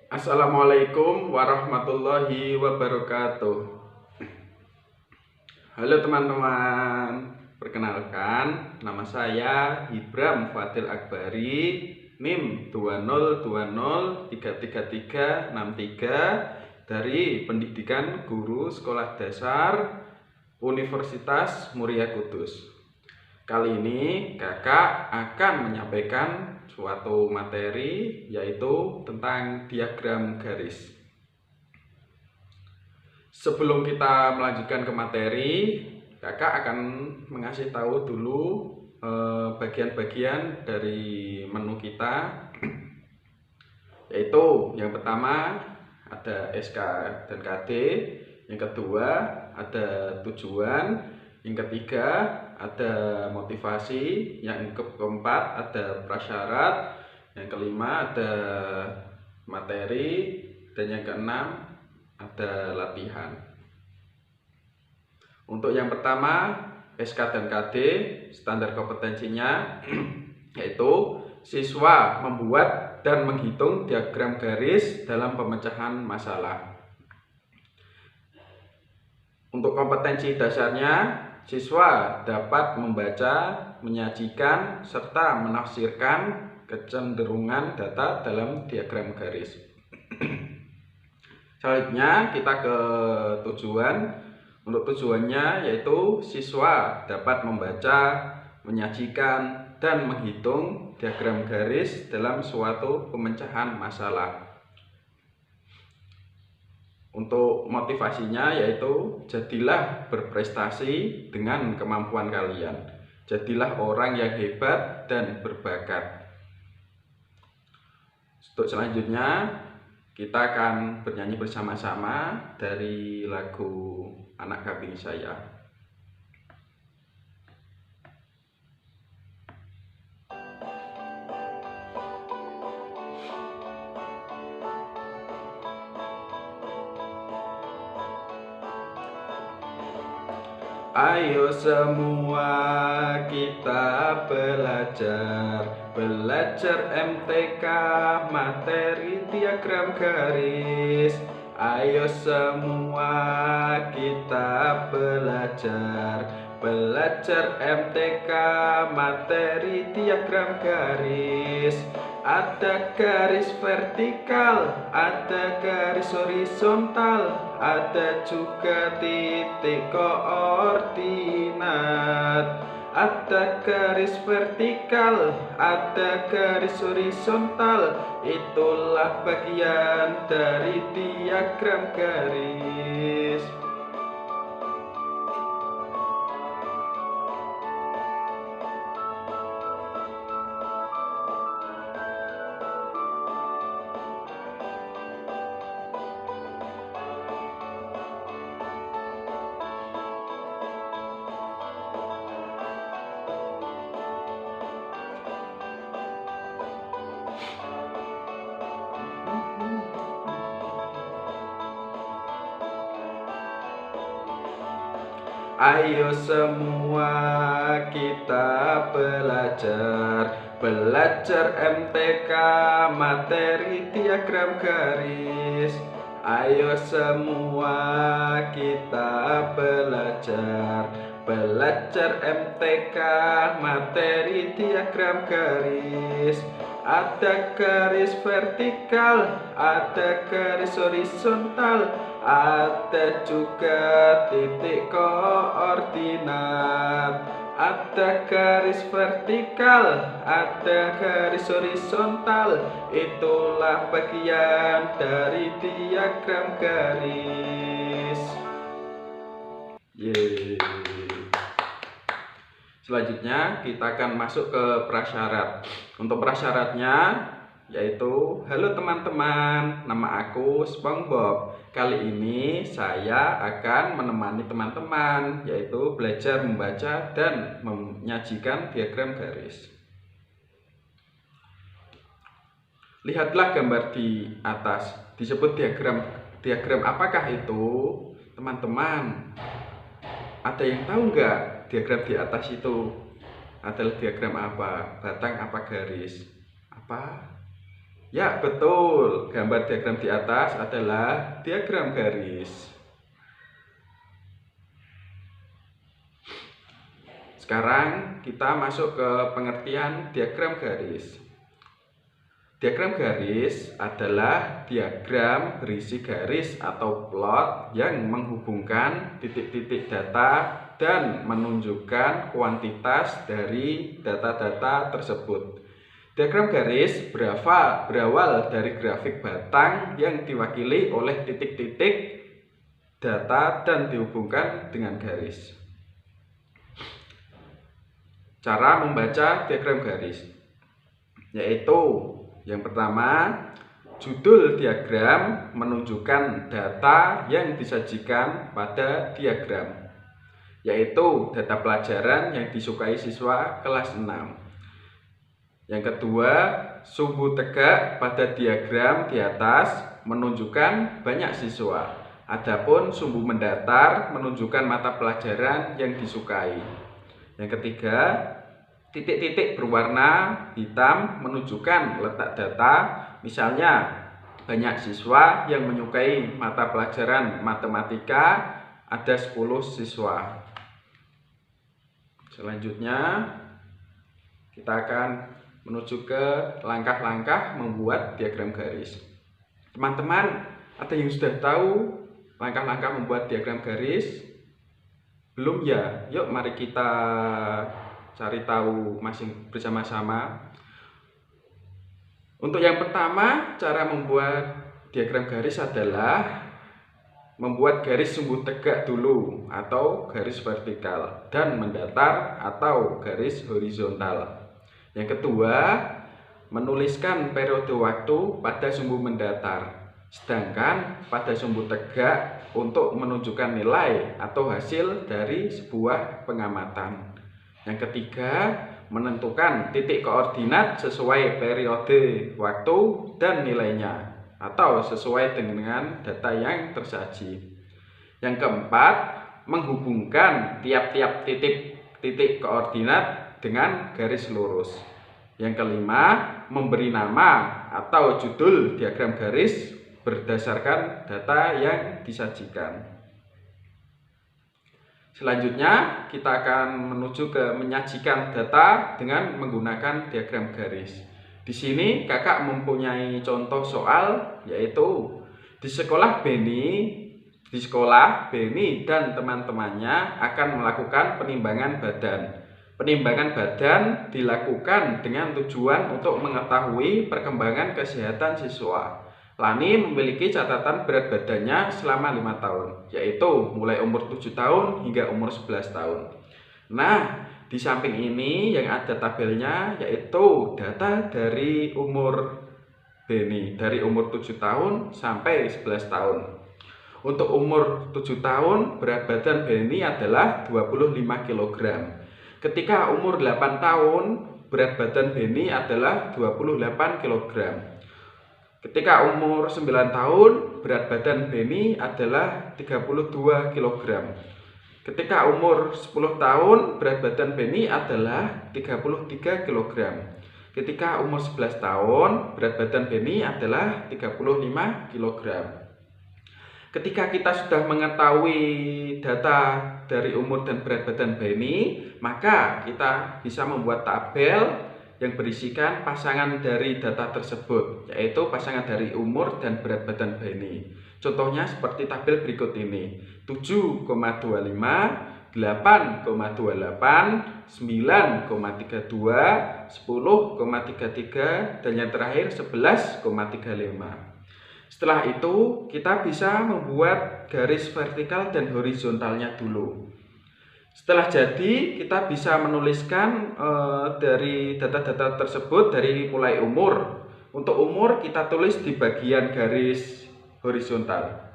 Assalamualaikum warahmatullahi wabarakatuh. Halo teman-teman, perkenalkan nama saya Ibram Fadil Akbari, NIM 2020333363 dari Pendidikan Guru Sekolah Dasar Universitas Muria Kudus. Kali ini kakak akan menyampaikan suatu materi yaitu tentang diagram garis. Sebelum kita melanjutkan ke materi, kakak akan mengasih tahu dulu bagian-bagian dari menu kita, yaitu yang pertama ada SK dan KD, yang kedua ada tujuan, yang ketiga ada motivasi, yang keempat ada prasyarat, yang kelima ada materi, dan yang keenam ada latihan. Untuk yang pertama SK dan KD, standar kompetensinya yaitu siswa membuat dan menghitung diagram garis dalam pemecahan masalah. Untuk kompetensi dasarnya, siswa dapat membaca, menyajikan, serta menafsirkan kecenderungan data dalam diagram garis. Selanjutnya kita ke tujuan. Untuk tujuannya yaitu siswa dapat membaca, menyajikan, dan menghitung diagram garis dalam suatu pemecahan masalah. Untuk motivasinya yaitu jadilah berprestasi dengan kemampuan kalian. Jadilah orang yang hebat dan berbakat. Untuk selanjutnya kita akan bernyanyi bersama-sama dari lagu Anak Kambing Saya. Ayo semua kita belajar MTK materi diagram garis. Ayo semua kita belajar MTK materi diagram garis. Ada garis vertikal, ada garis horizontal, ada juga titik koordinat. Ada garis vertikal, ada garis horizontal, itulah bagian dari diagram garis. Ayo semua kita belajar MTK materi diagram garis. Ayo semua kita belajar MTK materi diagram garis. Ada garis vertikal, ada garis horizontal, ada juga titik koordinat. Ada garis vertikal, ada garis horizontal, itulah bagian dari diagram garis. Yeay. Selanjutnya kita akan masuk ke prasyarat. Untuk prasyaratnya yaitu, halo teman-teman, nama aku SpongeBob. Kali ini saya akan menemani teman-teman yaitu belajar membaca dan menyajikan diagram garis. Lihatlah gambar di atas, disebut diagram apakah itu? Teman-teman, ada yang tahu nggak diagram di atas itu adalah diagram apa? Batang apa garis? Apa? Ya, betul. Gambar diagram di atas adalah diagram garis. Sekarang kita masuk ke pengertian diagram garis. Diagram garis adalah diagram berisi garis atau plot yang menghubungkan titik-titik data dan menunjukkan kuantitas dari data-data tersebut. Diagram garis berawal dari grafik batang yang diwakili oleh titik-titik data dan dihubungkan dengan garis. Cara membaca diagram garis yaitu yang pertama, judul diagram menunjukkan data yang disajikan pada diagram, yaitu data pelajaran yang disukai siswa kelas 6. Yang kedua, sumbu tegak pada diagram di atas menunjukkan banyak siswa. Adapun sumbu mendatar menunjukkan mata pelajaran yang disukai. Yang ketiga, titik-titik berwarna hitam menunjukkan letak data, misalnya banyak siswa yang menyukai mata pelajaran matematika, ada 10 siswa. Selanjutnya, kita akan menuju ke langkah-langkah membuat diagram garis. Teman-teman, ada yang sudah tahu langkah-langkah membuat diagram garis? Belum ya? Yuk mari kita cari tahu bersama-sama. Untuk yang pertama, cara membuat diagram garis adalah membuat garis sumbu tegak dulu atau garis vertikal dan mendatar atau garis horizontal. Yang kedua, menuliskan periode waktu pada sumbu mendatar, sedangkan pada sumbu tegak untuk menunjukkan nilai atau hasil dari sebuah pengamatan. Yang ketiga, menentukan titik koordinat sesuai periode waktu dan nilainya atau sesuai dengan data yang tersaji. Yang keempat, menghubungkan tiap-tiap titik koordinat dengan garis lurus. Yang kelima, memberi nama atau judul diagram garis berdasarkan data yang disajikan. Selanjutnya, kita akan menuju ke menyajikan data dengan menggunakan diagram garis. Di sini kakak mempunyai contoh soal, yaitu di sekolah Beni dan teman-temannya akan melakukan penimbangan badan. Penimbangan badan dilakukan dengan tujuan untuk mengetahui perkembangan kesehatan siswa. Lani memiliki catatan berat badannya selama 5 tahun, yaitu mulai umur 7 tahun hingga umur 11 tahun. Nah, di samping ini yang ada tabelnya yaitu data dari umur Beni, dari umur 7 tahun sampai 11 tahun. Untuk umur 7 tahun, berat badan Beni adalah 25 kg. Ketika umur 8 tahun, berat badan Beni adalah 28 kg. Ketika umur 9 tahun, berat badan Beni adalah 32 kg. Ketika umur 10 tahun, berat badan Beni adalah 33 kg. Ketika umur 11 tahun, berat badan Beni adalah 35 kg. Ketika kita sudah mengetahui data dari umur dan berat badan Beni, maka kita bisa membuat tabel yang berisikan pasangan dari data tersebut, yaitu pasangan dari umur dan berat badan Beni. Contohnya seperti tabel berikut ini: 7,25, 8,28, 9,32, 10,33, dan yang terakhir 11,35. Setelah itu, kita bisa membuat garis vertikal dan horizontalnya dulu. Setelah jadi, kita bisa menuliskan dari data-data tersebut dari mulai umur. Untuk umur, kita tulis di bagian garis horizontal,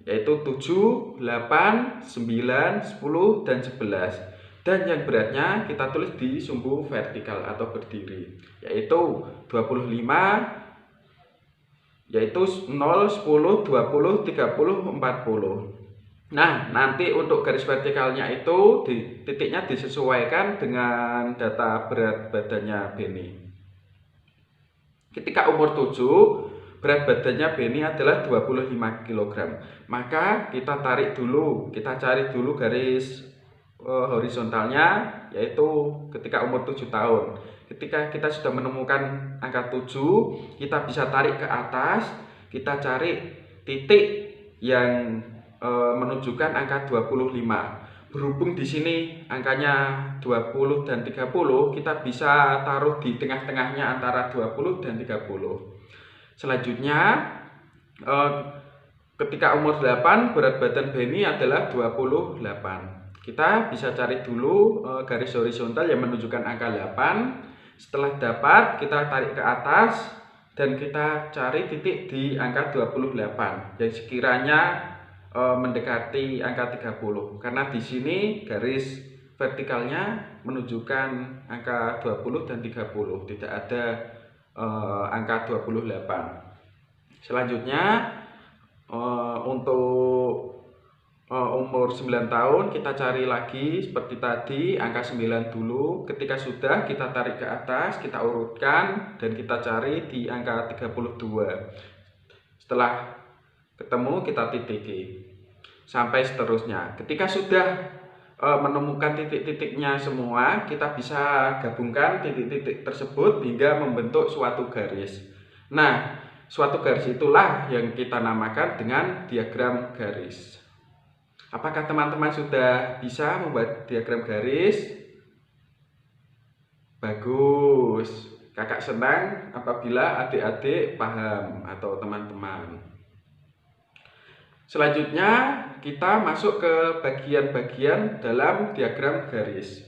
yaitu 7, 8, 9, 10, dan 11. Dan yang beratnya kita tulis di sumbu vertikal atau berdiri, yaitu 25, yaitu 0, 10, 20, 30, 40. Nah, nanti untuk garis vertikalnya itu titiknya disesuaikan dengan data berat badannya Beni. Ketika umur 7, berat badannya Beni adalah 25 kg. Maka kita tarik dulu, kita cari dulu garis horizontalnya, yaitu ketika umur 7 tahun. Ketika kita sudah menemukan angka 7, kita bisa tarik ke atas, kita cari titik yang menunjukkan angka 25. Berhubung di sini angkanya 20 dan 30, kita bisa taruh di tengah-tengahnya antara 20 dan 30. Selanjutnya, ketika umur 8, berat badan Beni adalah 28. Kita bisa cari dulu garis horizontal yang menunjukkan angka 8. Setelah dapat, kita tarik ke atas dan kita cari titik di angka 28 yang sekiranya mendekati angka 30. Karena di sini garis vertikalnya menunjukkan angka 20 dan 30, tidak ada angka 28. Selanjutnya untuk umur 9 tahun kita cari lagi seperti tadi angka 9 dulu. Ketika sudah, kita tarik ke atas, kita urutkan dan kita cari di angka 32. Setelah ketemu kita titiki sampai seterusnya. Ketika sudah menemukan titik-titiknya semua, kita bisa gabungkan titik-titik tersebut hingga membentuk suatu garis. Nah, suatu garis itulah yang kita namakan dengan diagram garis. Apakah teman-teman sudah bisa membuat diagram garis? Bagus. Kakak senang apabila adik-adik paham atau teman-teman. Selanjutnya kita masuk ke bagian-bagian dalam diagram garis.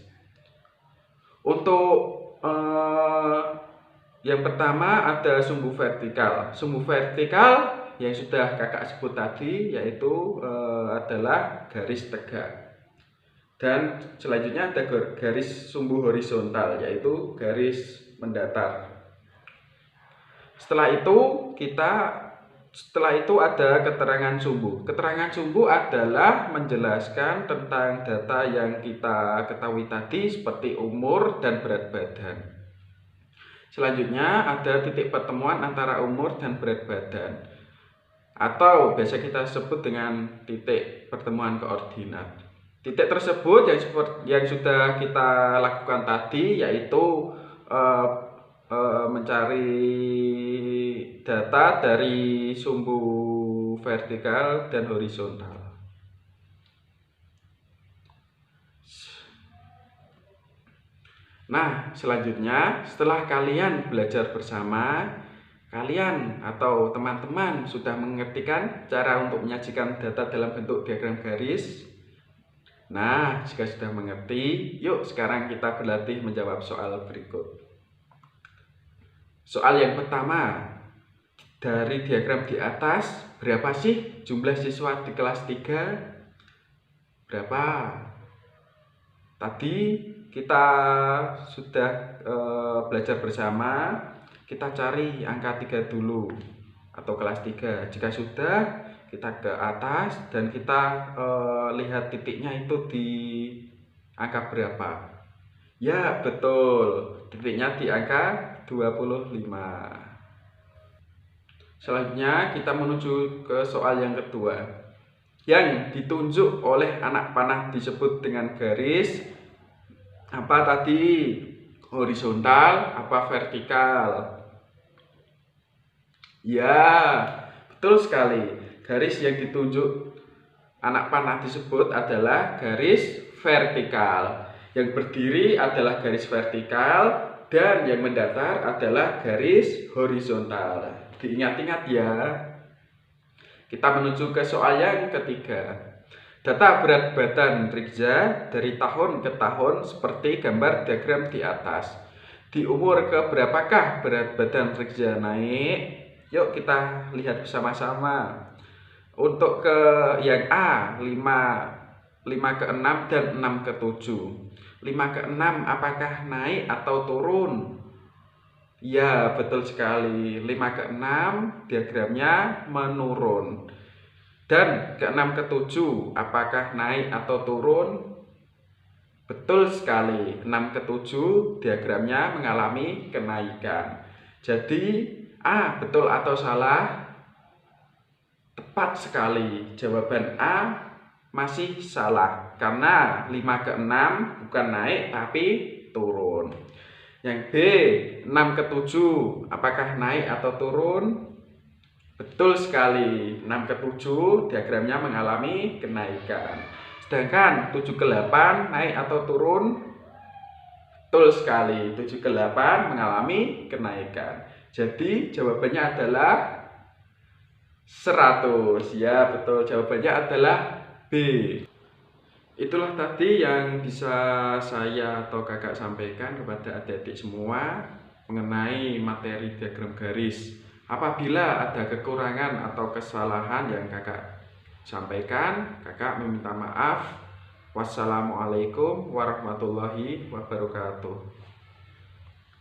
Untuk yang pertama ada sumbu vertikal. Sumbu vertikal yang sudah kakak sebut tadi yaitu adalah garis tegak. Dan selanjutnya ada garis sumbu horizontal yaitu garis mendatar. Setelah itu ada keterangan sumbu. Keterangan sumbu adalah menjelaskan tentang data yang kita ketahui tadi seperti umur dan berat badan. Selanjutnya ada titik pertemuan antara umur dan berat badan, atau biasa kita sebut dengan titik pertemuan koordinat. Titik tersebut yang sudah kita lakukan tadi yaitu mencari data dari sumbu vertikal dan horizontal. Nah, selanjutnya setelah kalian belajar bersama, kalian atau teman-teman sudah mengertikan cara untuk menyajikan data dalam bentuk diagram garis. Nah, jika sudah mengerti, yuk sekarang kita berlatih menjawab soal berikut. Soal yang pertama, dari diagram di atas, berapa sih jumlah siswa di kelas 3? Berapa? Tadi kita sudah belajar bersama, kita cari angka 3 dulu atau kelas 3. Jika sudah, kita ke atas dan kita lihat titiknya itu di angka berapa. Ya, betul. Titiknya di angka 25. Selanjutnya kita menuju ke soal yang kedua. Yang ditunjuk oleh anak panah disebut dengan garis apa tadi? Horizontal apa vertikal? Ya, betul sekali. Garis yang ditunjuk anak panah disebut adalah garis vertikal. Yang berdiri adalah garis vertikal dan yang mendatar adalah garis horizontal. Diingat-ingat ya. Kita menuju ke soal yang ketiga. Data berat badan Rigza dari tahun ke tahun seperti gambar diagram di atas. Di umur keberapakah berat badan Rigza naik? Yuk kita lihat bersama-sama. Untuk ke yang A, 5 ke 6 dan 6 ke 7. 5 ke 6 apakah naik atau turun? Ya, betul sekali. 5 ke 6 diagramnya menurun. Dan ke 6 ke 7 apakah naik atau turun? Betul sekali. 6 ke 7 diagramnya mengalami kenaikan. Jadi A betul atau salah? Tepat sekali. Jawaban A masih salah karena 5 ke 6 bukan naik tapi turun. Yang B, 6 ke 7 apakah naik atau turun? Betul sekali, 6 ke 7 diagramnya mengalami kenaikan. Sedangkan 7 ke 8 naik atau turun? Betul sekali, 7 ke 8 mengalami kenaikan. Jadi jawabannya adalah 100. Ya betul, jawabannya adalah B. Itulah tadi yang bisa saya atau kakak sampaikan kepada adik-adik semua mengenai materi diagram garis. Apabila ada kekurangan atau kesalahan yang kakak sampaikan, kakak meminta maaf. Wassalamualaikum warahmatullahi wabarakatuh.